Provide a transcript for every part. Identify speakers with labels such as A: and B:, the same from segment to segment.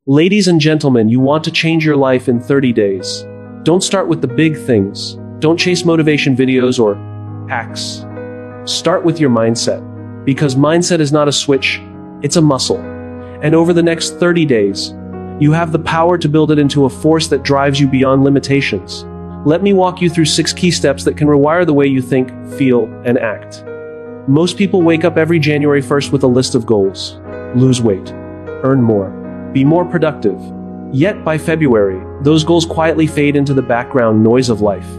A: Ladies and gentlemen, you want to change your life in 30 days. Don't start with the big things. Don't chase motivation videos or hacks. Start with your mindset. Because mindset is not a switch, it's a muscle. And over the next 30 days, you have the power to build it into a force that drives you beyond limitations. Let me walk you through 6 key steps that can rewire the way you think, feel, and act. Most people wake up every January 1st with a list of goals. Lose weight. Earn more. Be more productive. Yet by February, those goals quietly fade into the background noise of life.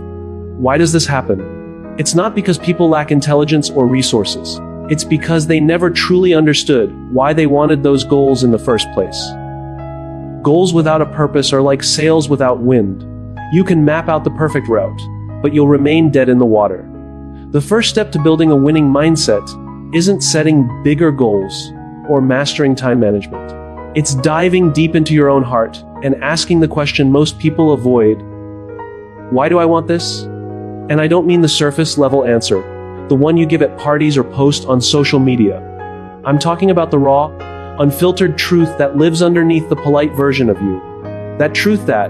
A: Why does this happen? It's not because people lack intelligence or resources. It's because they never truly understood why they wanted those goals in the first place. Goals without a purpose are like sails without wind. You can map out the perfect route, but you'll remain dead in the water. The first step to building a winning mindset isn't setting bigger goals or mastering time management. It's diving deep into your own heart and asking the question most people avoid: why do I want this? And I don't mean the surface level answer, the one you give at parties or post on social media. I'm talking about the raw, unfiltered truth that lives underneath the polite version of you. That truth that,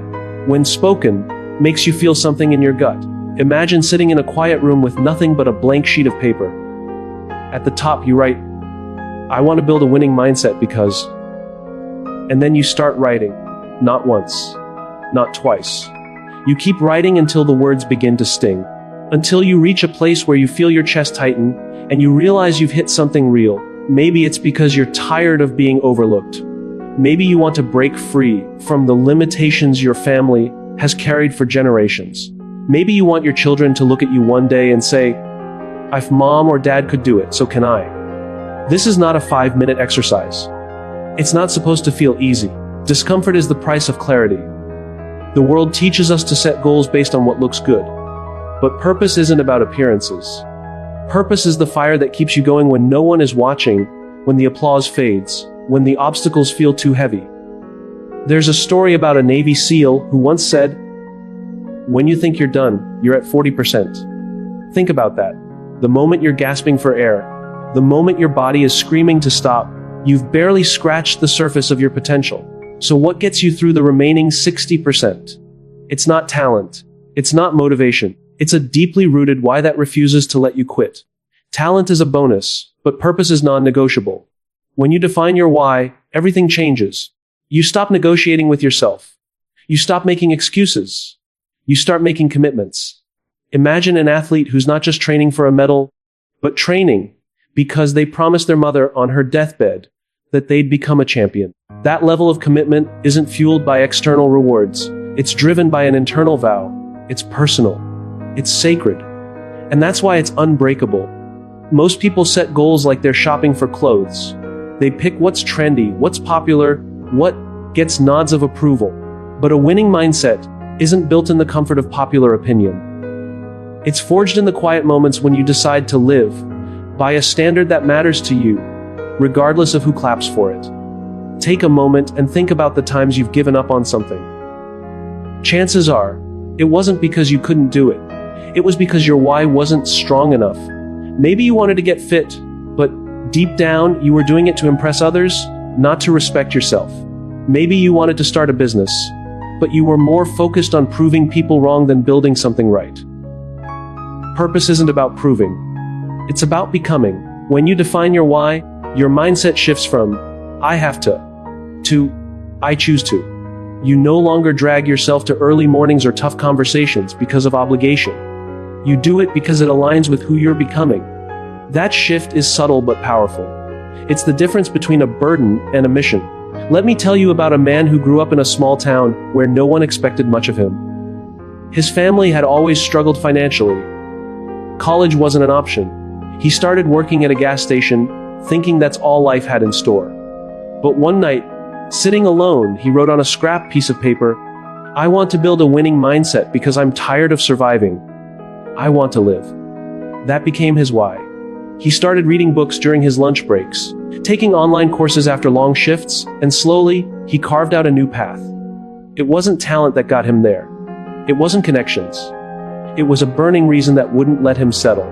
A: when spoken, makes you feel something in your gut. Imagine sitting in a quiet room with nothing but a blank sheet of paper. At the top you write, "I want to build a winning mindset because..." And then you start writing. Not once, not twice. You keep writing until the words begin to sting. Until you reach a place where you feel your chest tighten, and you realize you've hit something real. Maybe it's because you're tired of being overlooked. Maybe you want to break free from the limitations your family has carried for generations. Maybe you want your children to look at you one day and say, "If mom or dad could do it, so can I." This is not a 5-minute exercise. It's not supposed to feel easy. Discomfort is the price of clarity. The world teaches us to set goals based on what looks good. But purpose isn't about appearances. Purpose is the fire that keeps you going when no one is watching, when the applause fades, when the obstacles feel too heavy. There's a story about a Navy SEAL who once said, "When you think you're done, you're at 40%. Think about that. The moment you're gasping for air, the moment your body is screaming to stop, you've barely scratched the surface of your potential. So what gets you through the remaining 60%? It's not talent. It's not motivation. It's a deeply rooted why that refuses to let you quit. Talent is a bonus, but purpose is non-negotiable. When you define your why, everything changes. You stop negotiating with yourself. You stop making excuses. You start making commitments. Imagine an athlete who's not just training for a medal, but training because they promised their mother on her deathbed that they'd become a champion. That level of commitment isn't fueled by external rewards. It's driven by an internal vow. It's personal. It's sacred. And that's why it's unbreakable. Most people set goals like they're shopping for clothes. They pick what's trendy, what's popular, what gets nods of approval. But a winning mindset isn't built in the comfort of popular opinion. It's forged in the quiet moments when you decide to live by a standard that matters to you, regardless of who claps for it. Take a moment and think about the times you've given up on something. Chances are, it wasn't because you couldn't do it. It was because your why wasn't strong enough. Maybe you wanted to get fit, but deep down, you were doing it to impress others, not to respect yourself. Maybe you wanted to start a business, but you were more focused on proving people wrong than building something right. Purpose isn't about proving. It's about becoming. When you define your why, your mindset shifts from "I have to" "I choose to." You no longer drag yourself to early mornings or tough conversations because of obligation. You do it because it aligns with who you're becoming. That shift is subtle but powerful. It's the difference between a burden and a mission. Let me tell you about a man who grew up in a small town where no one expected much of him. His family had always struggled financially. College wasn't an option. He started working at a gas station, thinking that's all life had in store. But one night, sitting alone, he wrote on a scrap piece of paper, "I want to build a winning mindset because I'm tired of surviving. I want to live." That became his why. He started reading books during his lunch breaks, taking online courses after long shifts, and slowly, he carved out a new path. It wasn't talent that got him there. It wasn't connections. It was a burning reason that wouldn't let him settle.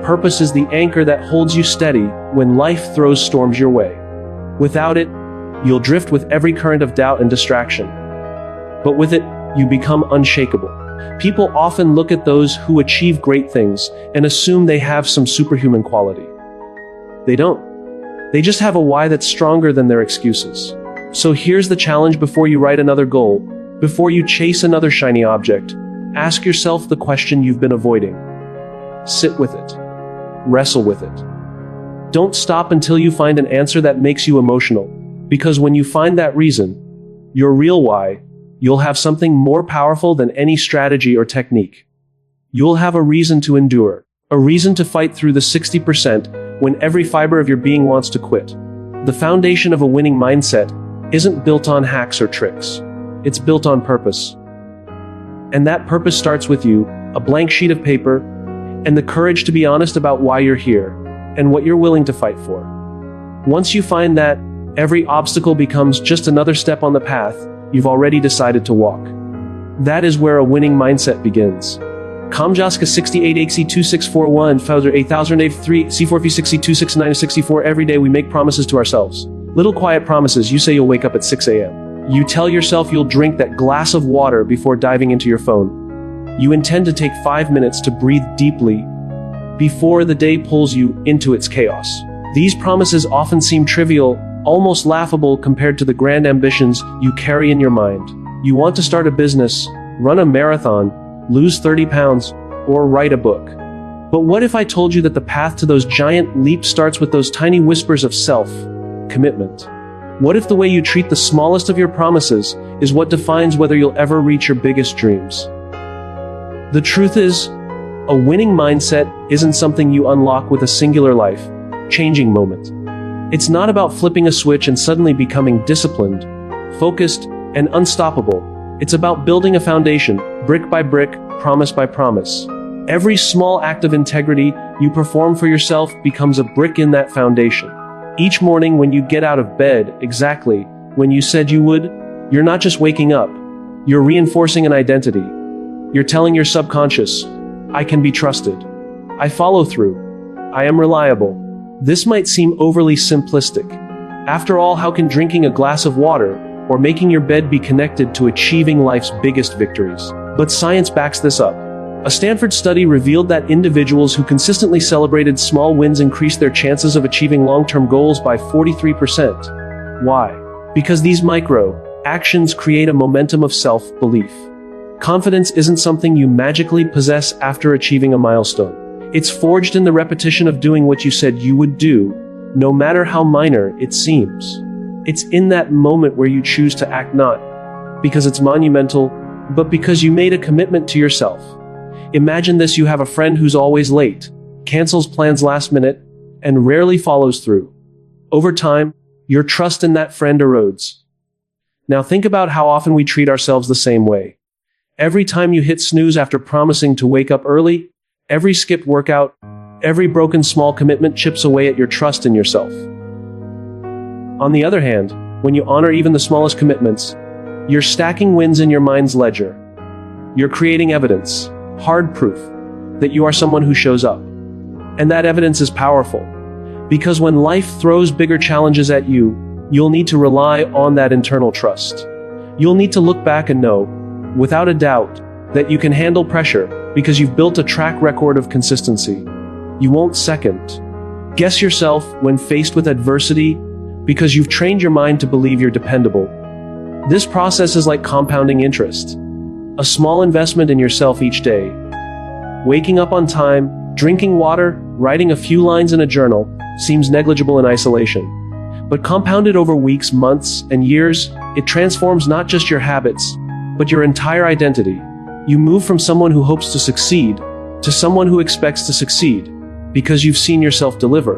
A: Purpose is the anchor that holds you steady when life throws storms your way. Without it, You'll drift with every current of doubt and distraction. But with it, you become unshakable. People often look at those who achieve great things and assume they have some superhuman quality. They don't. They just have a why that's stronger than their excuses. So here's the challenge: before you write another goal, before you chase another shiny object, ask yourself the question you've been avoiding. Sit with it. Wrestle with it. Don't stop until you find an answer that makes you emotional, because when you find that reason, your real why, you'll have something more powerful than any strategy or technique. You'll have a reason to endure, a reason to fight through the 60% when every fiber of your being wants to quit. The foundation of a winning mindset isn't built on hacks or tricks. It's built on purpose. And that purpose starts with you, a blank sheet of paper, and the courage to be honest about why you're here and what you're willing to fight for. Once you find that, every obstacle becomes just another step on the path you've already decided to walk. That is where a winning mindset begins. Kamjaska 68 XC 2641 Founder 8003 C4 F6 269 64. Every day we make promises to ourselves. Little quiet promises. You say you'll wake up at 6 a.m. You tell yourself you'll drink that glass of water before diving into your phone. You intend to take 5 minutes to breathe deeply before the day pulls you into its chaos. These promises often seem trivial, almost laughable compared to the grand ambitions you carry in your mind. You want to start a business, run a marathon, lose 30 pounds, or write a book. But what if I told you that the path to those giant leaps starts with those tiny whispers of self-commitment? What if the way you treat the smallest of your promises is what defines whether you'll ever reach your biggest dreams? The truth is, a winning mindset isn't something you unlock with a singular life-changing moment. It's not about flipping a switch and suddenly becoming disciplined, focused, and unstoppable. It's about building a foundation, brick by brick, promise by promise. Every small act of integrity you perform for yourself becomes a brick in that foundation. Each morning when you get out of bed, exactly when you said you would, you're not just waking up. You're reinforcing an identity. You're telling your subconscious, I can be trusted. I follow through. I am reliable. This might seem overly simplistic. After all, how can drinking a glass of water or making your bed be connected to achieving life's biggest victories? But science backs this up. A Stanford study revealed that individuals who consistently celebrated small wins increased their chances of achieving long-term goals by 43%. Why? Because these micro-actions create a momentum of self-belief. Confidence isn't something you magically possess after achieving a milestone. It's forged in the repetition of doing what you said you would do, no matter how minor it seems. It's in that moment where you choose to act, not because it's monumental, but because you made a commitment to yourself. Imagine this: you have a friend who's always late, cancels plans last minute, and rarely follows through. Over time, your trust in that friend erodes. Now think about how often we treat ourselves the same way. Every time you hit snooze after promising to wake up early, every skipped workout, every broken small commitment chips away at your trust in yourself. On the other hand, when you honor even the smallest commitments, you're stacking wins in your mind's ledger. You're creating evidence, hard proof, that you are someone who shows up. And that evidence is powerful, because when life throws bigger challenges at you, you'll need to rely on that internal trust. You'll need to look back and know, without a doubt, that you can handle pressure because you've built a track record of consistency. You won't second guess yourself when faced with adversity because you've trained your mind to believe you're dependable. This process is like compounding interest. A small investment in yourself each day. Waking up on time, drinking water, writing a few lines in a journal seems negligible in isolation. But compounded over weeks, months, and years, it transforms not just your habits, but your entire identity. You move from someone who hopes to succeed to someone who expects to succeed because you've seen yourself deliver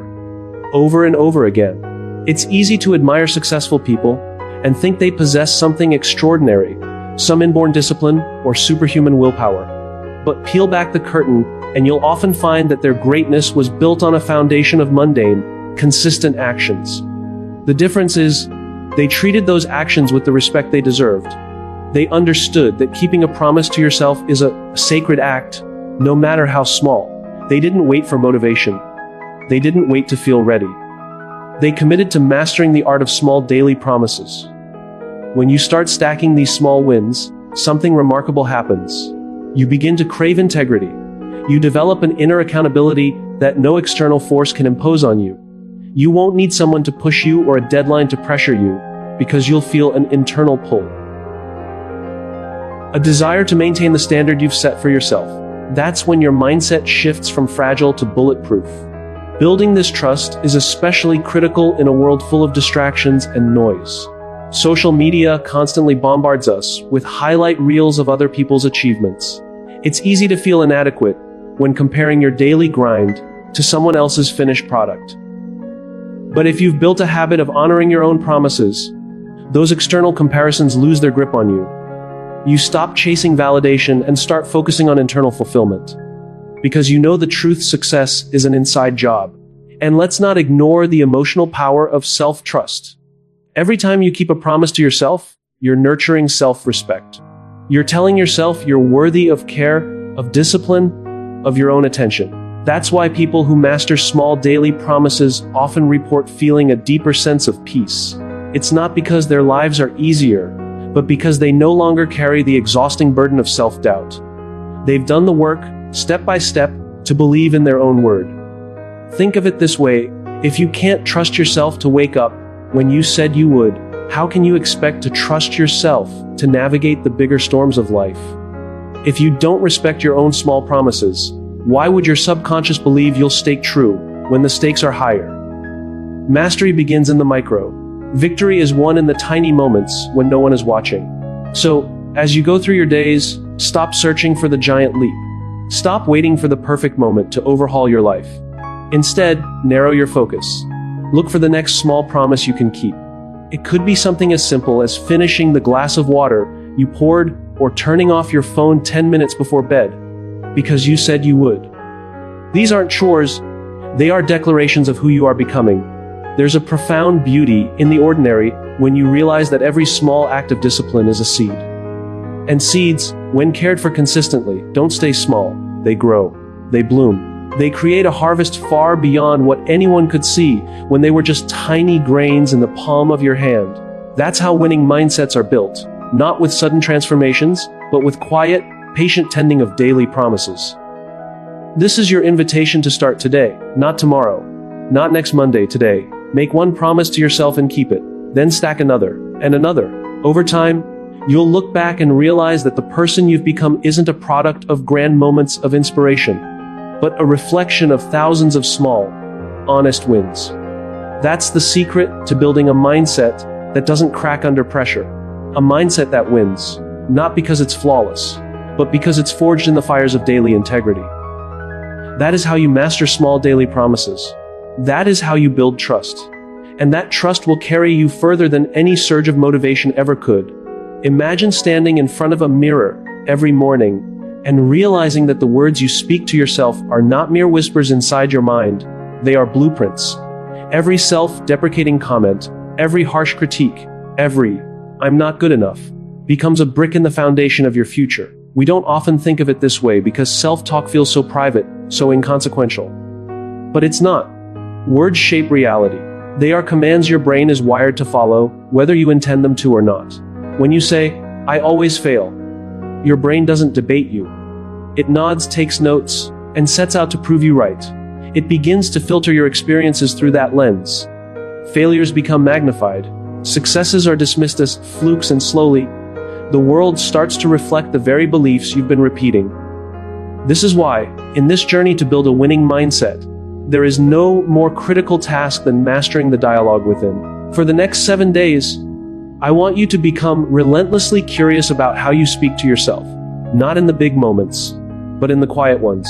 A: over and over again. It's easy to admire successful people and think they possess something extraordinary, some inborn discipline or superhuman willpower. But peel back the curtain and you'll often find that their greatness was built on a foundation of mundane, consistent actions. The difference is, they treated those actions with the respect they deserved. They understood that keeping a promise to yourself is a sacred act, no matter how small. They didn't wait for motivation. They didn't wait to feel ready. They committed to mastering the art of small daily promises. When you start stacking these small wins, something remarkable happens. You begin to crave integrity. You develop an inner accountability that no external force can impose on you. You won't need someone to push you or a deadline to pressure you, because you'll feel an internal pull. A desire to maintain the standard you've set for yourself. That's when your mindset shifts from fragile to bulletproof. Building this trust is especially critical in a world full of distractions and noise. Social media constantly bombards us with highlight reels of other people's achievements. It's easy to feel inadequate when comparing your daily grind to someone else's finished product. But if you've built a habit of honoring your own promises, those external comparisons lose their grip on you. You stop chasing validation and start focusing on internal fulfillment. Because you know the truth, success is an inside job. And let's not ignore the emotional power of self-trust. Every time you keep a promise to yourself, you're nurturing self-respect. You're telling yourself you're worthy of care, of discipline, of your own attention. That's why people who master small daily promises often report feeling a deeper sense of peace. It's not because their lives are easier, but because they no longer carry the exhausting burden of self-doubt. They've done the work, step by step, to believe in their own word. Think of it this way: if you can't trust yourself to wake up when you said you would, how can you expect to trust yourself to navigate the bigger storms of life? If you don't respect your own small promises, why would your subconscious believe you'll stay true when the stakes are higher? Mastery begins in the micro. Victory is won in the tiny moments when no one is watching. So, as you go through your days, stop searching for the giant leap. Stop waiting for the perfect moment to overhaul your life. Instead, narrow your focus. Look for the next small promise you can keep. It could be something as simple as finishing the glass of water you poured, or turning off your phone 10 minutes before bed, because you said you would. These aren't chores, they are declarations of who you are becoming. There's a profound beauty in the ordinary when you realize that every small act of discipline is a seed. And seeds, when cared for consistently, don't stay small. They grow. They bloom. They create a harvest far beyond what anyone could see when they were just tiny grains in the palm of your hand. That's how winning mindsets are built, not with sudden transformations, but with quiet, patient tending of daily promises. This is your invitation to start today, not tomorrow, not next Monday, today. Make one promise to yourself and keep it, then stack another, and another. Over time, you'll look back and realize that the person you've become isn't a product of grand moments of inspiration, but a reflection of thousands of small, honest wins. That's the secret to building a mindset that doesn't crack under pressure. A mindset that wins, not because it's flawless, but because it's forged in the fires of daily integrity. That is how you master small daily promises. That is how you build trust. And that trust will carry you further than any surge of motivation ever could. Imagine standing in front of a mirror every morning and realizing that the words you speak to yourself are not mere whispers inside your mind. They are blueprints. Every self-deprecating comment, every harsh critique, every "I'm not good enough" becomes a brick in the foundation of your future. We don't often think of it this way because self-talk feels so private, so inconsequential. But it's not. Words shape reality. They are commands your brain is wired to follow, whether you intend them to or not. When you say, "I always fail," your brain doesn't debate you. It nods, takes notes, and sets out to prove you right. It begins to filter your experiences through that lens. Failures become magnified. Successes are dismissed as flukes, and slowly, the world starts to reflect the very beliefs you've been repeating. This is why, in this journey to build a winning mindset, there is no more critical task than mastering the dialogue within. For the next 7 days, I want you to become relentlessly curious about how you speak to yourself. Not in the big moments, but in the quiet ones.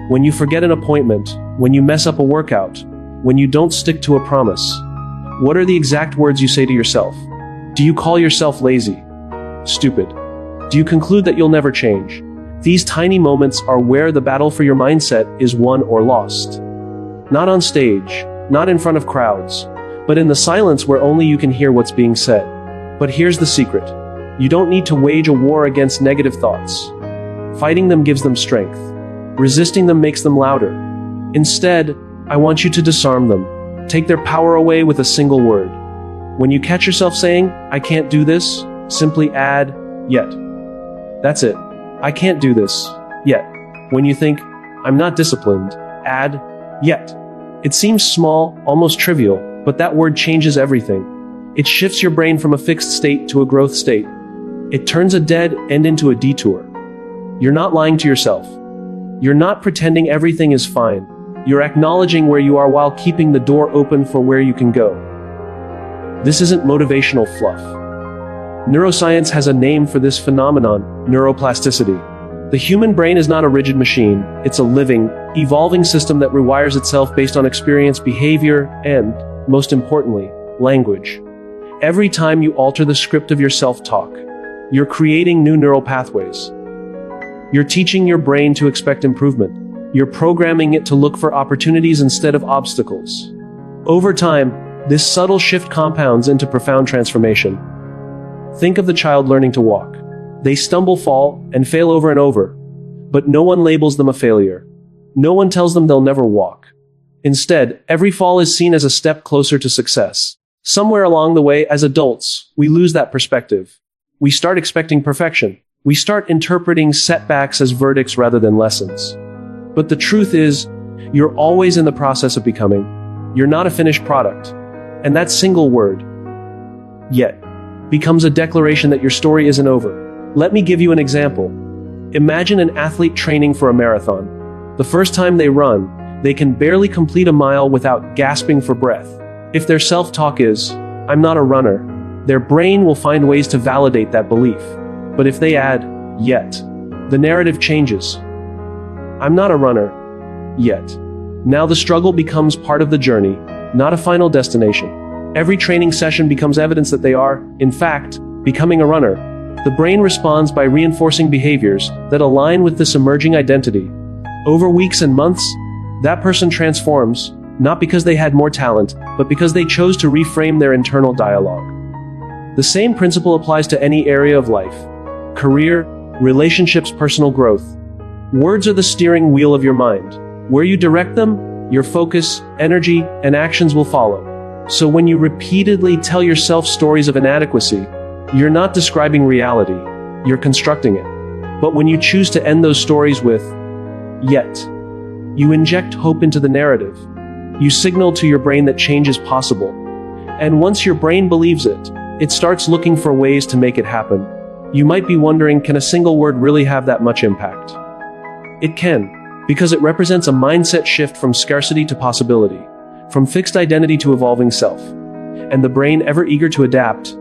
A: When you forget an appointment, when you mess up a workout, when you don't stick to a promise. What are the exact words you say to yourself? Do you call yourself lazy? Stupid? Do you conclude that you'll never change? These tiny moments are where the battle for your mindset is won or lost. Not on stage, not in front of crowds, but in the silence where only you can hear what's being said. But here's the secret. You don't need to wage a war against negative thoughts. Fighting them gives them strength. Resisting them makes them louder. Instead, I want you to disarm them. take their power away with a single word. When you catch yourself saying, "I can't do this," simply add, "yet." That's it. I can't do this, yet. When you think, "I'm not disciplined," add, "yet." It seems small, almost trivial, but that word changes everything. It shifts your brain from a fixed state to a growth state. It turns a dead end into a detour. You're not lying to yourself. You're not pretending everything is fine. You're acknowledging where you are while keeping the door open for where you can go. This isn't motivational fluff. Neuroscience has a name for this phenomenon: neuroplasticity. The human brain is not a rigid machine. It's a living, evolving system that rewires itself based on experience, behavior, and, most importantly, language. Every time you alter the script of your self-talk, you're creating new neural pathways. You're teaching your brain to expect improvement. You're programming it to look for opportunities instead of obstacles. Over time, this subtle shift compounds into profound transformation. Think of the child learning to walk. They stumble, fall, and fail over and over. But no one labels them a failure. No one tells them they'll never walk. Instead, every fall is seen as a step closer to success. Somewhere along the way, as adults, we lose that perspective. We start expecting perfection. We start interpreting setbacks as verdicts rather than lessons. But the truth is, you're always in the process of becoming. You're not a finished product. And that single word, "yet," becomes a declaration that your story isn't over. Let me give you an example. Imagine an athlete training for a marathon. The first time they run, they can barely complete a mile without gasping for breath. If their self-talk is, "I'm not a runner," their brain will find ways to validate that belief. But if they add, "yet," the narrative changes. "I'm not a runner, yet." Now the struggle becomes part of the journey, not a final destination. Every training session becomes evidence that they are, in fact, becoming a runner. The brain responds by reinforcing behaviors that align with this emerging identity. Over weeks and months, that person transforms, not because they had more talent, but because they chose to reframe their internal dialogue. The same principle applies to any area of life: career, relationships, personal growth. Words are the steering wheel of your mind. Where you direct them, your focus, energy, and actions will follow. So when you repeatedly tell yourself stories of inadequacy, you're not describing reality, you're constructing it. But when you choose to end those stories with, "yet," you inject hope into the narrative. You signal to your brain that change is possible. And once your brain believes it, it starts looking for ways to make it happen. You might be wondering, can a single word really have that much impact? It can, because it represents a mindset shift from scarcity to possibility, from fixed identity to evolving self. And the brain, ever eager to adapt,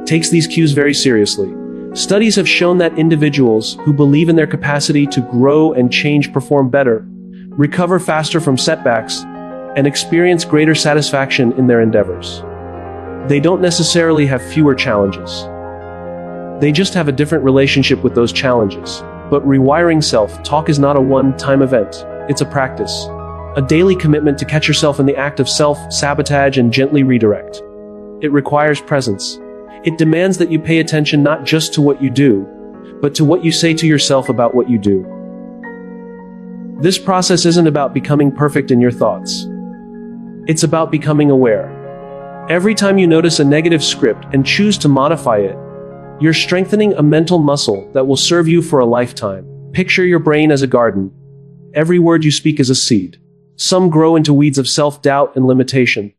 A: takes these cues very seriously. Studies have shown that individuals who believe in their capacity to grow and change perform better, recover faster from setbacks, and experience greater satisfaction in their endeavors. They don't necessarily have fewer challenges. They just have a different relationship with those challenges. But rewiring self-talk is not a one-time event. It's a practice. A daily commitment to catch yourself in the act of self-sabotage and gently redirect. It requires presence. It demands that you pay attention not just to what you do, but to what you say to yourself about what you do. This process isn't about becoming perfect in your thoughts. It's about becoming aware. Every time you notice a negative script and choose to modify it, you're strengthening a mental muscle that will serve you for a lifetime. Picture your brain as a garden. Every word you speak is a seed. Some grow into weeds of self-doubt and limitation.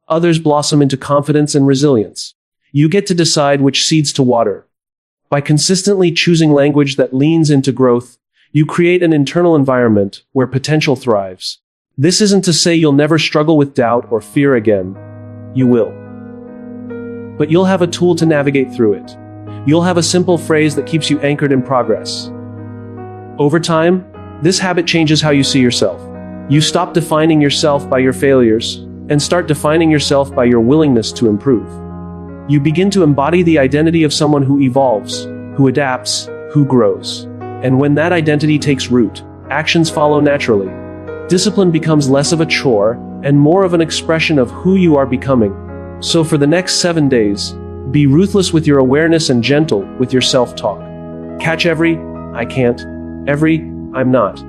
A: Others blossom into confidence and resilience. You get to decide which seeds to water. By consistently choosing language that leans into growth, you create an internal environment where potential thrives. This isn't to say you'll never struggle with doubt or fear again. You will. But you'll have a tool to navigate through it. You'll have a simple phrase that keeps you anchored in progress. Over time, this habit changes how you see yourself. You stop defining yourself by your failures and start defining yourself by your willingness to improve. You begin to embody the identity of someone who evolves, who adapts, who grows. And when that identity takes root, actions follow naturally. Discipline becomes less of a chore and more of an expression of who you are becoming. So for the next 7 days, be ruthless with your awareness and gentle with your self-talk. Catch every "I can't," every "I'm not,"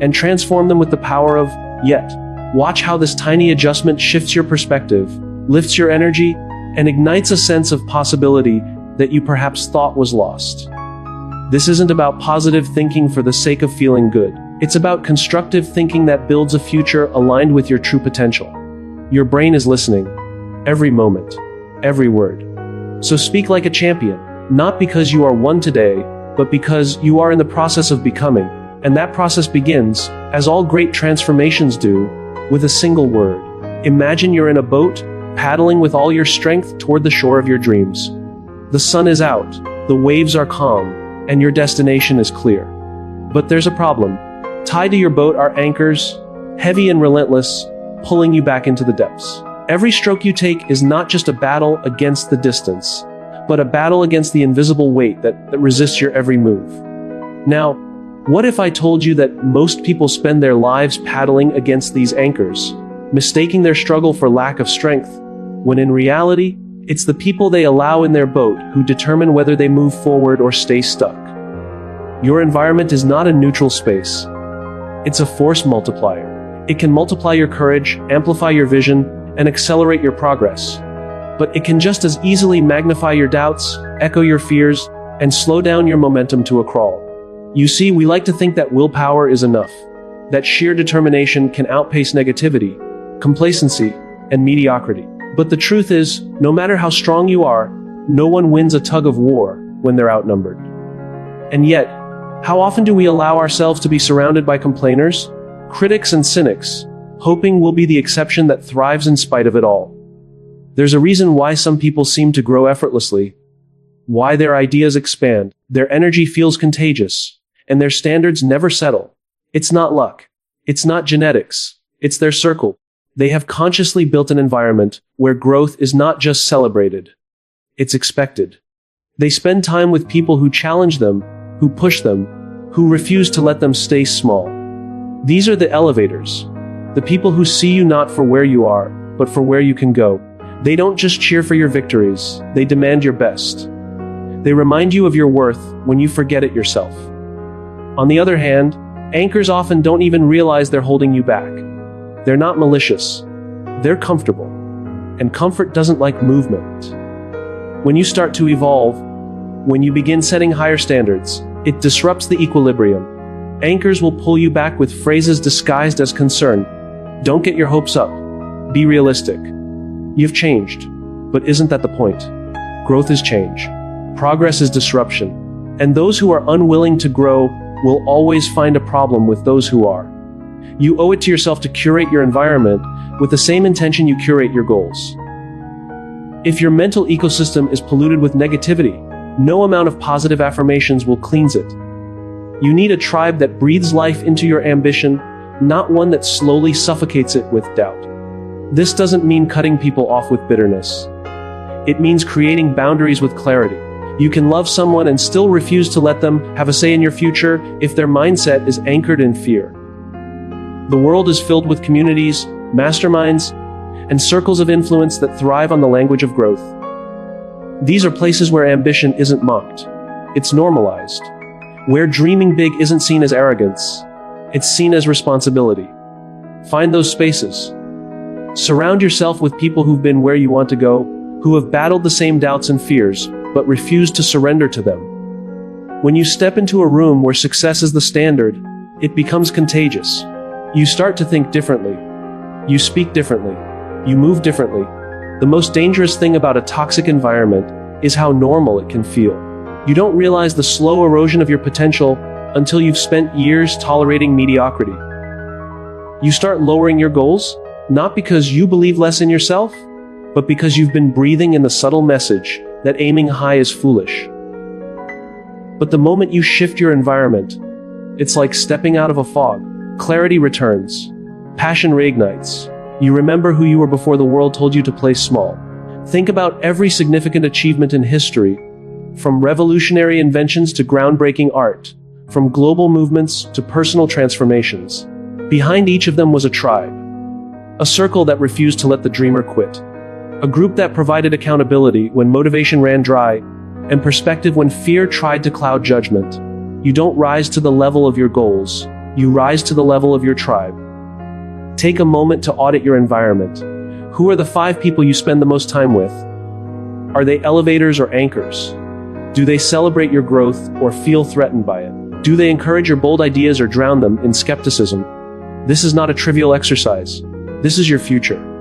A: and transform them with the power of "yet." Watch how this tiny adjustment shifts your perspective, lifts your energy, and ignites a sense of possibility that you perhaps thought was lost. This isn't about positive thinking for the sake of feeling good. It's about constructive thinking that builds a future aligned with your true potential. Your brain is listening. Every moment. Every word. So speak like a champion, not because you are one today, but because you are in the process of becoming. And that process begins, as all great transformations do, with a single word. Imagine you're in a boat, paddling with all your strength toward the shore of your dreams. The sun is out, the waves are calm, and your destination is clear. But there's a problem. Tied to your boat are anchors, heavy and relentless, pulling you back into the depths. Every stroke you take is not just a battle against the distance, but a battle against the invisible weight that resists your every move. Now, what if I told you that most people spend their lives paddling against these anchors, mistaking their struggle for lack of strength, when in reality, it's the people they allow in their boat who determine whether they move forward or stay stuck. Your environment is not a neutral space. It's a force multiplier. It can multiply your courage, amplify your vision, and accelerate your progress. But it can just as easily magnify your doubts, echo your fears, and slow down your momentum to a crawl. You see, we like to think that willpower is enough, that sheer determination can outpace negativity, complacency, and mediocrity. But the truth is, no matter how strong you are, no one wins a tug of war when they're outnumbered. And yet, how often do we allow ourselves to be surrounded by complainers, critics, and cynics, hoping we'll be the exception that thrives in spite of it all? There's a reason why some people seem to grow effortlessly, why their ideas expand, their energy feels contagious, and their standards never settle. It's not luck. It's not genetics. It's their circle. They have consciously built an environment where growth is not just celebrated. It's expected. They spend time with people who challenge them, who push them, who refuse to let them stay small. These are the elevators. The people who see you not for where you are, but for where you can go. They don't just cheer for your victories, they demand your best. They remind you of your worth when you forget it yourself. On the other hand, anchors often don't even realize they're holding you back. They're not malicious. They're comfortable. And comfort doesn't like movement. When you start to evolve, when you begin setting higher standards, it disrupts the equilibrium. Anchors will pull you back with phrases disguised as concern. Don't get your hopes up. Be realistic. You've changed. But isn't that the point? Growth is change. Progress is disruption. And those who are unwilling to grow will always find a problem with those who are. You owe it to yourself to curate your environment with the same intention you curate your goals. If your mental ecosystem is polluted with negativity, no amount of positive affirmations will cleanse it. You need a tribe that breathes life into your ambition, not one that slowly suffocates it with doubt. This doesn't mean cutting people off with bitterness. It means creating boundaries with clarity. You can love someone and still refuse to let them have a say in your future if their mindset is anchored in fear. The world is filled with communities, masterminds, and circles of influence that thrive on the language of growth. These are places where ambition isn't mocked. It's normalized. Where dreaming big isn't seen as arrogance. It's seen as responsibility. Find those spaces. Surround yourself with people who've been where you want to go, who have battled the same doubts and fears, but refuse to surrender to them. When you step into a room where success is the standard, it becomes contagious. You start to think differently. You speak differently. You move differently. The most dangerous thing about a toxic environment is how normal it can feel. You don't realize the slow erosion of your potential until you've spent years tolerating mediocrity. You start lowering your goals, not because you believe less in yourself, but because you've been breathing in the subtle message that aiming high is foolish. But the moment you shift your environment, it's like stepping out of a fog. Clarity returns. Passion reignites. You remember who you were before the world told you to play small. Think about every significant achievement in history, from revolutionary inventions to groundbreaking art, from global movements to personal transformations. Behind each of them was a tribe, a circle that refused to let the dreamer quit, a group that provided accountability when motivation ran dry, and perspective when fear tried to cloud judgment. You don't rise to the level of your goals, you rise to the level of your tribe. Take a moment to audit your environment. Who are the 5 people you spend the most time with? Are they elevators or anchors? Do they celebrate your growth or feel threatened by it? Do they encourage your bold ideas or drown them in skepticism? This is not a trivial exercise. This is your future.